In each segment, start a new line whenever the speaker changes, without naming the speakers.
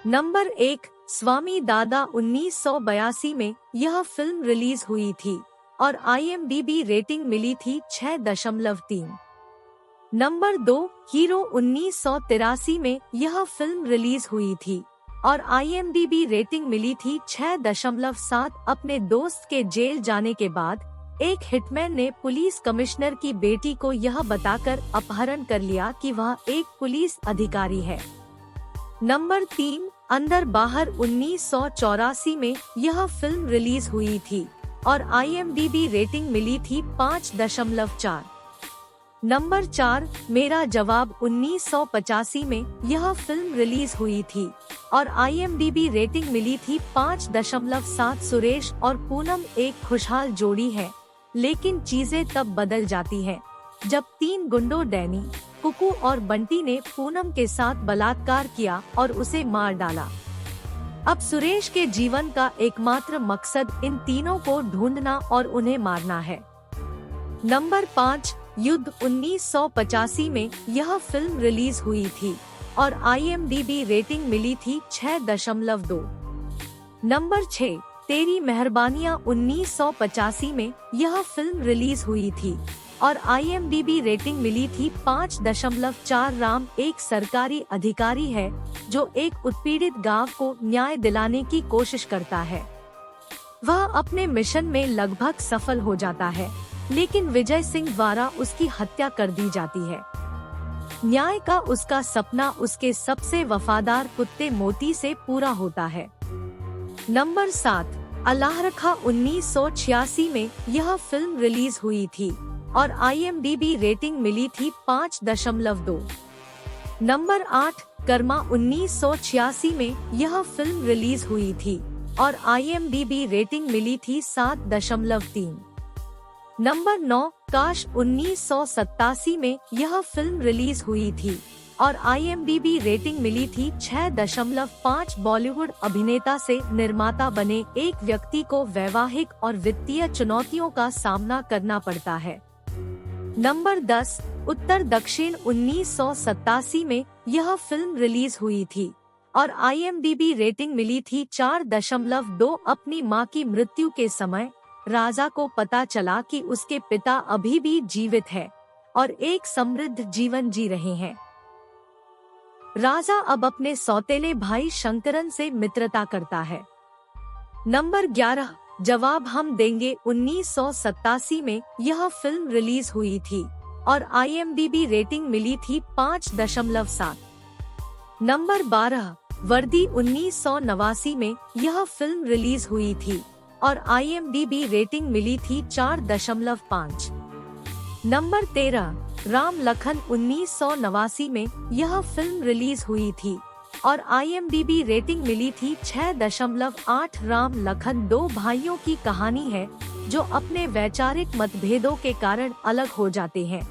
Number 1, स्वामी दादा 1982 में यह फिल्म रिलीज हुई थी और IMDb रेटिंग मिली थी 6.3। नंबर 2, हीरो 1983 में यह फिल्म रिलीज हुई थी और IMDb रेटिंग मिली थी 6.7। अपने दोस्त के जेल जाने के बाद एक हिटमैन ने पुलिस कमिश्नर की बेटी को यह बताकर अपहरण कर लिया कि वह एक पुलिस अधिकारी है। नंबर 3, अंदर बाहर 1984 में यह फिल्म रिलीज हुई थी और IMDb रेटिंग मिली थी 5.4। नंबर 4, मेरा जवाब 1985 में यह फिल्म रिलीज हुई थी और IMDb रेटिंग मिली थी 5.7। सुरेश और पूनम एक खुशहाल जोड़ी है, लेकिन चीजें तब बदल जाती हैं जब 3 गुंडों डैनी, कुकू और बंटी ने पूनम के साथ बलात्कार किया और उसे मार डाला। अब सुरेश के जीवन का एकमात्र मकसद इन तीनों को ढूंढना और उन्हें मारना है। नंबर 5, युद्ध 1985 में यह फिल्म रिलीज हुई थी और IMDb रेटिंग मिली थी 6.2। नंबर 6, तेरी मेहरबानियाँ 1985 में यह फिल्म रिलीज हुई थी और IMDb रेटिंग मिली थी 5.4। राम एक सरकारी अधिकारी है जो एक उत्पीड़ित गांव को न्याय दिलाने की कोशिश करता है। वह अपने मिशन में लगभग सफल हो जाता है, लेकिन विजय सिंह द्वारा उसकी हत्या कर दी जाती है। न्याय का उसका सपना उसके सबसे वफादार कुत्ते मोती से पूरा होता है। नंबर 7, अल्लाह रखा 1986 में यह फिल्म रिलीज हुई थी और IMDb रेटिंग मिली थी 5.2। नंबर 8, कर्मा 1986 में यह फिल्म रिलीज हुई थी और IMDb रेटिंग मिली थी 7.3। नंबर 9, काश 1987 में यह फिल्म रिलीज हुई थी और IMDb रेटिंग मिली थी 6.5। बॉलीवुड अभिनेता से निर्माता बने एक व्यक्ति को वैवाहिक और वित्तीय चुनौतियों का सामना करना पड़ता है। नंबर 10, उत्तर दक्षिण 1987 में यह फिल्म रिलीज हुई थी और IMDb रेटिंग मिली थी 4.2। अपनी मां की मृत्यु के समय राजा को पता चला कि उसके पिता अभी भी जीवित है और एक समृद्ध जीवन जी रहे हैं। राजा अब अपने सौतेले भाई शंकरन से मित्रता करता है। नंबर 11, जवाब हम देंगे 1987 में यह फिल्म रिलीज हुई थी और IMDb रेटिंग मिली थी 5.7। नंबर 12, वर्दी 1989 में यह फिल्म रिलीज हुई थी और IMDb रेटिंग मिली थी 4.5। नंबर 13, राम लखन 1989 में यह फिल्म रिलीज हुई थी और IMDb रेटिंग मिली थी 6.8। राम लखन 2 भाइयों की कहानी है जो अपने वैचारिक मतभेदों के कारण अलग हो जाते हैं,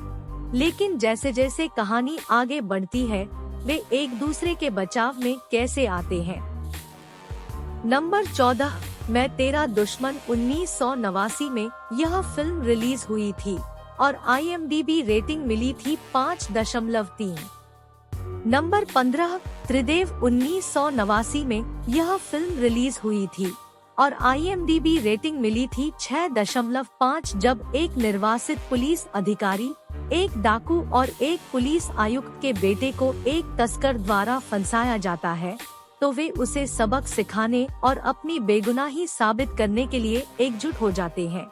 लेकिन जैसे जैसे कहानी आगे बढ़ती है वे एक दूसरे के बचाव में कैसे आते हैं। नंबर 14, मैं तेरा दुश्मन 1989 में यह फिल्म रिलीज हुई थी और IMDb रेटिंग मिली थी 5.3। नंबर 15, त्रिदेव 1989 में यह फिल्म रिलीज हुई थी और IMDb रेटिंग मिली थी 6.5। जब एक निर्वासित पुलिस अधिकारी, एक डाकू और एक पुलिस आयुक्त के बेटे को एक तस्कर द्वारा फंसाया जाता है तो वे उसे सबक सिखाने और अपनी बेगुनाही साबित करने के लिए एकजुट हो जाते हैं।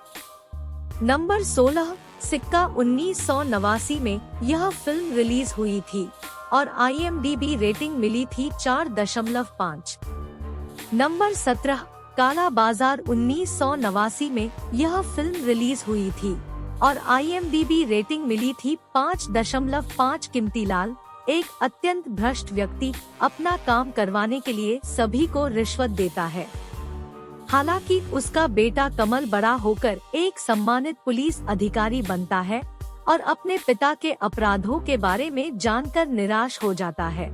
नंबर 16, सिक्का 1989 में यह फिल्म रिलीज हुई थी और IMDb रेटिंग मिली थी 4.5। नंबर 17, काला बाजार 1989 में यह फिल्म रिलीज हुई थी और IMDb रेटिंग मिली थी 5.5। कीमती लाल एक अत्यंत भ्रष्ट व्यक्ति अपना काम करवाने के लिए सभी को रिश्वत देता है। हालांकि उसका बेटा कमल बड़ा होकर एक सम्मानित पुलिस अधिकारी बनता है और अपने पिता के अपराधों के बारे में जानकर निराश हो जाता है।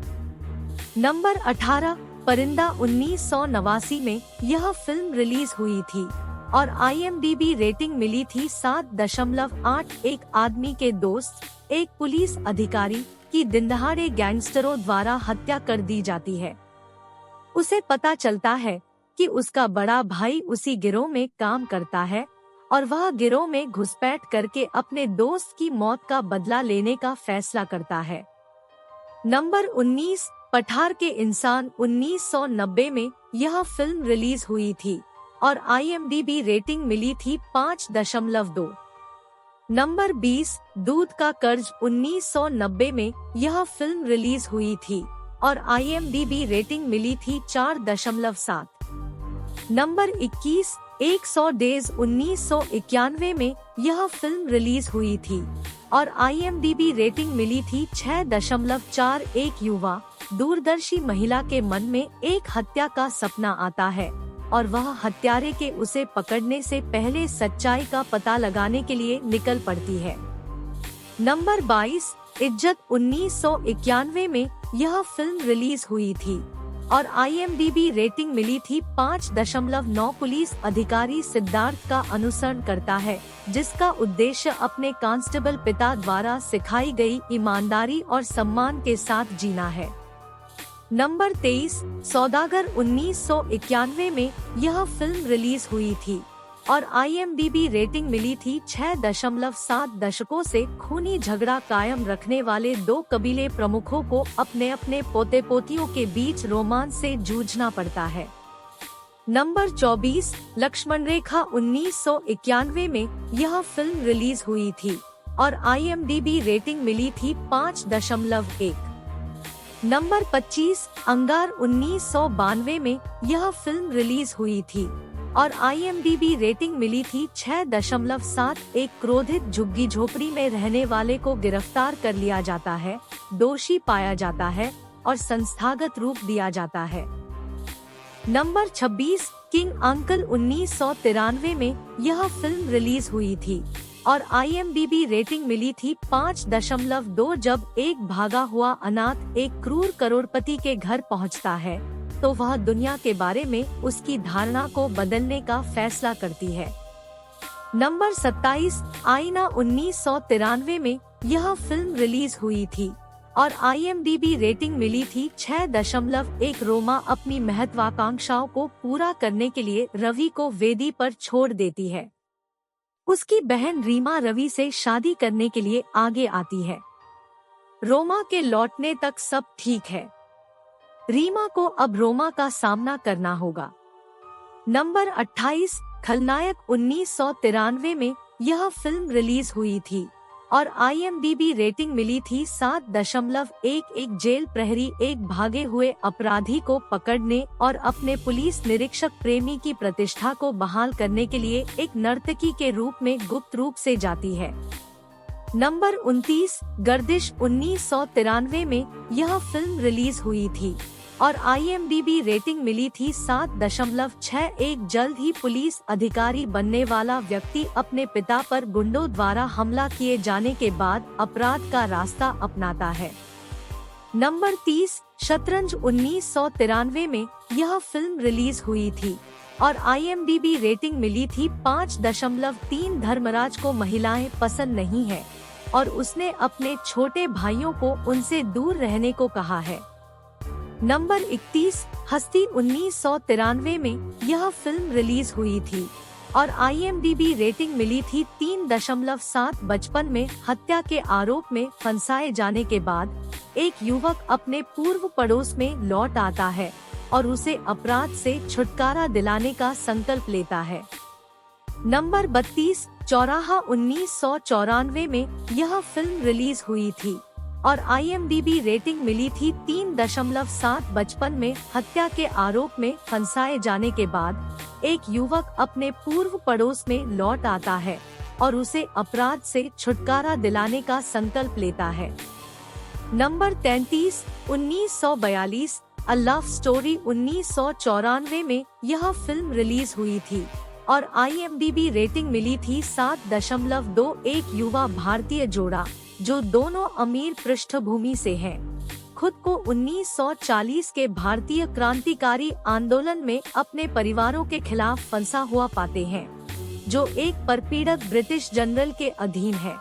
नंबर 18, परिंदा 1989 में यह फिल्म रिलीज हुई थी और IMDb रेटिंग मिली थी 7.8। एक आदमी के दोस्त, एक पुलिस अधिकारी की दिनदहाड़े गैंगस्टरों द्वारा हत्या कर दी जाती है। उसे पता चलता है कि उसका बड़ा भाई उसी गिरोह में काम करता है और वह गिरोह में घुसपैठ करके अपने दोस्त की मौत का बदला लेने का फैसला करता है। नंबर 19, पठार के इंसान 1990 में यह फिल्म रिलीज हुई थी और IMDb रेटिंग मिली थी 5.2। नंबर 20, दूध का कर्ज 1990 में यह फिल्म रिलीज हुई थी और IMDb रेटिंग मिली थी 4.7। नंबर 21, 100 डेज 1991 में यह फिल्म रिलीज हुई थी और IMDb रेटिंग मिली थी 6.4। एक युवा दूरदर्शी महिला के मन में एक हत्या का सपना आता है और वह हत्यारे के उसे पकड़ने से पहले सच्चाई का पता लगाने के लिए निकल पड़ती है। नंबर 22, इज्जत 1991 में यह फिल्म रिलीज हुई थी और IMDb रेटिंग मिली थी 5.9। पुलिस अधिकारी सिद्धार्थ का अनुसरण करता है जिसका उद्देश्य अपने कांस्टेबल पिता द्वारा सिखाई गई ईमानदारी और सम्मान के साथ जीना है। नंबर 23, सौदागर 1991 में यह फिल्म रिलीज हुई थी और IMDb रेटिंग मिली थी 6.7। दशकों से खूनी झगड़ा कायम रखने वाले दो कबीले प्रमुखों को अपने अपने पोते पोतियों के बीच रोमांस से जूझना पड़ता है। नंबर 24, लक्ष्मण रेखा 1991 में यह फिल्म रिलीज हुई थी और IMDb रेटिंग मिली थी 5.1। नंबर 25, अंगार 1992 में यह फिल्म रिलीज हुई थी और IMDb रेटिंग मिली थी 6.7। एक क्रोधित झुग्गी झोपड़ी में रहने वाले को गिरफ्तार कर लिया जाता है, दोषी पाया जाता है और संस्थागत रूप दिया जाता है। नंबर 26, किंग अंकल 1993 में यह फिल्म रिलीज हुई थी और IMDb रेटिंग मिली थी 5.2। जब एक भागा हुआ अनाथ एक क्रूर करोड़पति के घर पहुंचता है तो वह दुनिया के बारे में उसकी धारणा को बदलने का फैसला करती है। नंबर 27, आईना 1993 में यह फिल्म रिलीज हुई थी और IMDb रेटिंग मिली थी 6.1। रोमा अपनी महत्वाकांक्षाओं को पूरा करने के लिए रवि को वेदी पर छोड़ देती है। उसकी बहन रीमा रवि से शादी करने के लिए आगे आती है। रोमा के लौटने तक सब ठीक है। रीमा को अब रोमा का सामना करना होगा। नंबर 28, खलनायक 1993 में यह फिल्म रिलीज हुई थी और IMDb रेटिंग मिली थी 7.1। जेल प्रहरी एक भागे हुए अपराधी को पकड़ने और अपने पुलिस निरीक्षक प्रेमी की प्रतिष्ठा को बहाल करने के लिए एक नर्तकी के रूप में गुप्त रूप से जाती है। नंबर 29, गर्दिश 1993 में यह फिल्म रिलीज हुई थी और IMDb रेटिंग मिली थी 7.6। एक जल्द ही पुलिस अधिकारी बनने वाला व्यक्ति अपने पिता पर गुंडों द्वारा हमला किए जाने के बाद अपराध का रास्ता अपनाता है। नंबर 30, शतरंज 1993 में यह फिल्म रिलीज हुई थी और IMDb रेटिंग मिली थी 5.3। धर्मराज को महिलाएं पसंद नहीं है और उसने अपने छोटे भाइयों को उनसे दूर रहने को कहा है। नंबर 31, हस्ती 1993 में यह फिल्म रिलीज हुई थी और IMDb रेटिंग मिली थी 3.7। बचपन में हत्या के आरोप में फंसाए जाने के बाद एक युवक अपने पूर्व पड़ोस में लौट आता है और उसे अपराध से छुटकारा दिलाने का संकल्प लेता है। नंबर 32, चौराहा 1994 में यह फिल्म रिलीज हुई थी और IMDb रेटिंग मिली थी 3.7। बचपन में हत्या के आरोप में फंसाए जाने के बाद एक युवक अपने पूर्व पड़ोस में लौट आता है और उसे अपराध से छुटकारा दिलाने का संकल्प लेता है। नंबर 33, 1942, अ लव स्टोरी 1994 में यह फिल्म रिलीज हुई थी और IMDb रेटिंग मिली थी 7.2। एक युवा भारतीय जोड़ा जो दोनों अमीर पृष्ठभूमि से हैं, खुद को 1940 के भारतीय क्रांतिकारी आंदोलन में अपने परिवारों के खिलाफ फंसा हुआ पाते हैं, जो एक परपीड़क ब्रिटिश जनरल के अधीन है।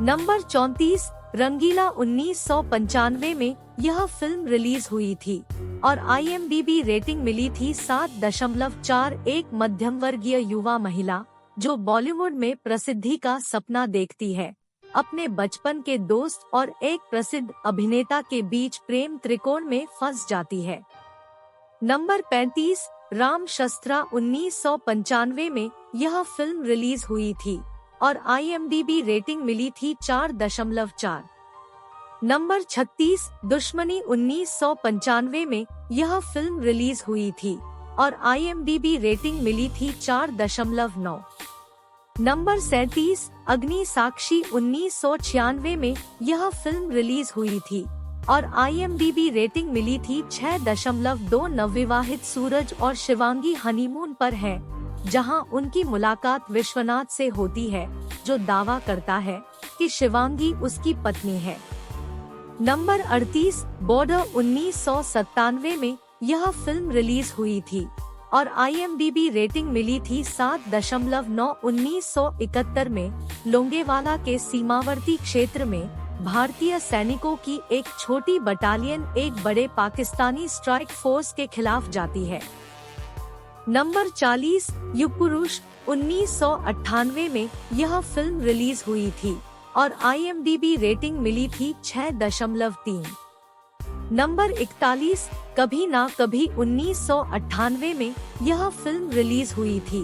नंबर 34, रंगीला 1995 में यह फिल्म रिलीज हुई थी और IMDb रेटिंग मिली थी 7.4। एक मध्यम वर्गीय युवा महिला जो बॉलीवुड में प्रसिद्धि का सपना देखती है, अपने बचपन के दोस्त और एक प्रसिद्ध अभिनेता के बीच प्रेम त्रिकोण में फंस जाती है। नंबर 35, राम शस्त्रा 1995 में यह फिल्म रिलीज हुई थी और IMDb रेटिंग मिली थी 4.4। नंबर 36, दुश्मनी 1995 में यह फिल्म रिलीज हुई थी और IMDb रेटिंग मिली थी 4.9। नंबर 37, अग्नि साक्षी 1996 में यह फिल्म रिलीज हुई थी और IMDb रेटिंग मिली थी 6.2। नवविवाहित सूरज और शिवांगी हनीमून पर हैं, जहां उनकी मुलाकात विश्वनाथ से होती है, जो दावा करता है कि शिवांगी उसकी पत्नी है। नंबर 38, बॉर्डर 1997 में यह फिल्म रिलीज हुई थी और IMDb रेटिंग मिली थी 7.9। 1971 में लोंगेवाला के सीमावर्ती क्षेत्र में भारतीय सैनिकों की एक छोटी बटालियन एक बड़े पाकिस्तानी स्ट्राइक फोर्स के खिलाफ जाती है। नंबर 40, युगपुरुष 1998 में यह फिल्म रिलीज हुई थी और IMDb रेटिंग मिली थी 6.3। नंबर 41, कभी ना कभी 1998 में यह फिल्म रिलीज हुई थी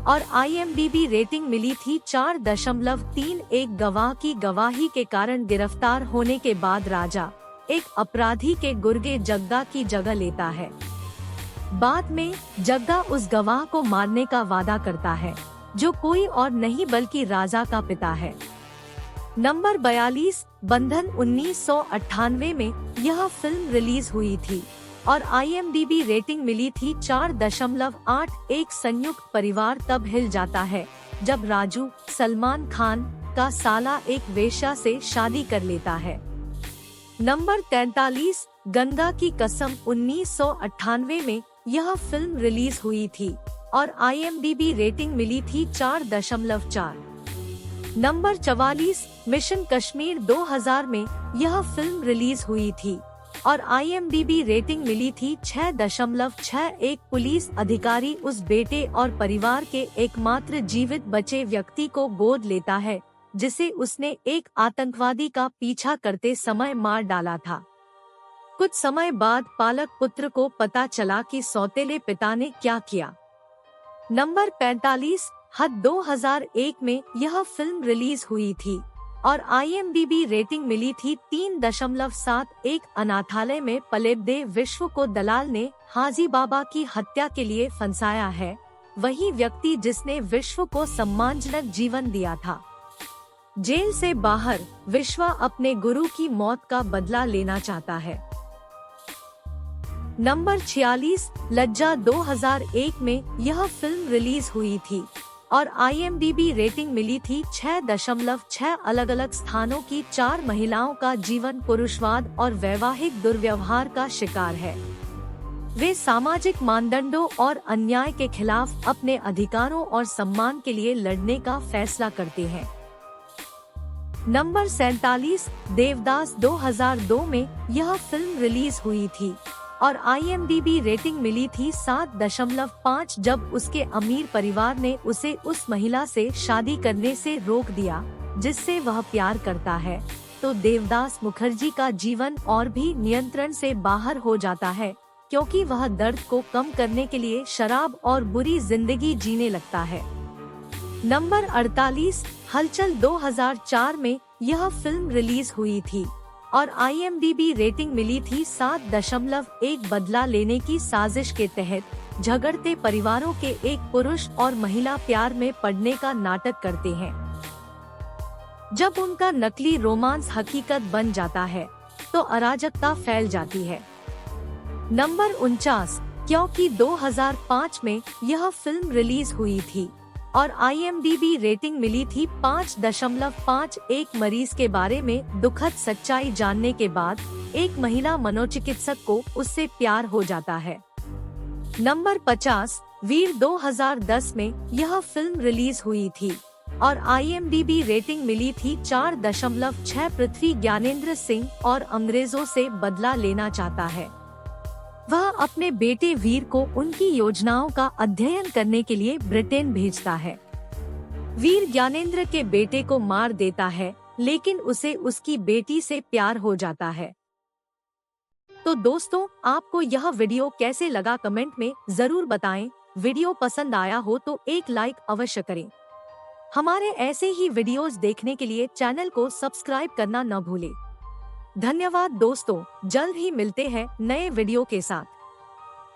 और IMDb रेटिंग मिली थी 4.3। एक गवाह की गवाही के कारण गिरफ्तार होने के बाद राजा एक अपराधी के गुर्गे जग्गा की जगह लेता है। बाद में जग्गा उस गवाह को मारने का वादा करता है, जो कोई और नहीं बल्कि राजा का पिता है। नंबर 42, बंधन 1998 में यह फिल्म रिलीज हुई थी और IMDb रेटिंग मिली थी 4.8। एक संयुक्त परिवार तब हिल जाता है जब राजू सलमान खान का साला एक वेश्या से शादी कर लेता है। नंबर 43, गंगा की कसम 1998 में यह फिल्म रिलीज हुई थी और IMDb रेटिंग मिली थी 4.4। नंबर 44, मिशन कश्मीर 2000 में यह फिल्म रिलीज हुई थी और IMDb रेटिंग मिली थी 6.6। एक पुलिस अधिकारी उस बेटे और परिवार के एकमात्र जीवित बचे व्यक्ति को गोद लेता है, जिसे उसने एक आतंकवादी का पीछा करते समय मार डाला था। कुछ समय बाद पालक पुत्र को पता चला कि सौतेले पिता ने क्या किया। नंबर 45, हद 2001 में यह फिल्म रिलीज हुई थी और IMDb रेटिंग मिली थी 3.7। एक अनाथालय में पलेबदे विश्व को दलाल ने हाजी बाबा की हत्या के लिए फंसाया है, वही व्यक्ति जिसने विश्व को सम्मानजनक जीवन दिया था। जेल से बाहर विश्व अपने गुरु की मौत का बदला लेना चाहता है। नंबर 46, लज्जा 2001 में यह फिल्म रिलीज हुई थी और IMDb रेटिंग मिली थी 6.6। अलग अलग स्थानों की 4 महिलाओं का जीवन पुरुषवाद और वैवाहिक दुर्व्यवहार का शिकार है। वे सामाजिक मानदंडों और अन्याय के खिलाफ अपने अधिकारों और सम्मान के लिए लड़ने का फैसला करते हैं। नंबर 47, देवदास 2002 में यह फिल्म रिलीज हुई थी और IMDb रेटिंग मिली थी 7.5। जब उसके अमीर परिवार ने उसे उस महिला से शादी करने से रोक दिया जिससे वह प्यार करता है, तो देवदास मुखर्जी का जीवन और भी नियंत्रण से बाहर हो जाता है, क्योंकि वह दर्द को कम करने के लिए शराब और बुरी जिंदगी जीने लगता है। नंबर 48, हलचल 2004 में यह फिल्म रिलीज हुई थी और IMDb रेटिंग मिली थी 7.1। बदला लेने की साजिश के तहत झगड़ते परिवारों के एक पुरुष और महिला प्यार में पड़ने का नाटक करते हैं। जब उनका नकली रोमांस हकीकत बन जाता है तो अराजकता फैल जाती है। नंबर 49, क्योंकि 2005 में यह फिल्म रिलीज हुई थी और IMDb रेटिंग मिली थी 5.5। एक मरीज के बारे में दुखद सच्चाई जानने के बाद एक महिला मनोचिकित्सक को उससे प्यार हो जाता है। नंबर 50, वीर 2010 में यह फिल्म रिलीज हुई थी और IMDb रेटिंग मिली थी 4.6। पृथ्वी ज्ञानेंद्र सिंह और अंग्रेजों से बदला लेना चाहता है। वह अपने बेटे वीर को उनकी योजनाओं का अध्ययन करने के लिए ब्रिटेन भेजता है। वीर ज्ञानेंद्र के बेटे को मार देता है, लेकिन उसे उसकी बेटी से प्यार हो जाता है। तो दोस्तों, आपको यह वीडियो कैसे लगा कमेंट में जरूर बताएं। वीडियो पसंद आया हो तो एक लाइक अवश्य करें। हमारे ऐसे ही वीडियोस देखने के लिए चैनल को सब्सक्राइब करना न भूलें। धन्यवाद दोस्तों, जल्द ही मिलते हैं नए वीडियो के साथ।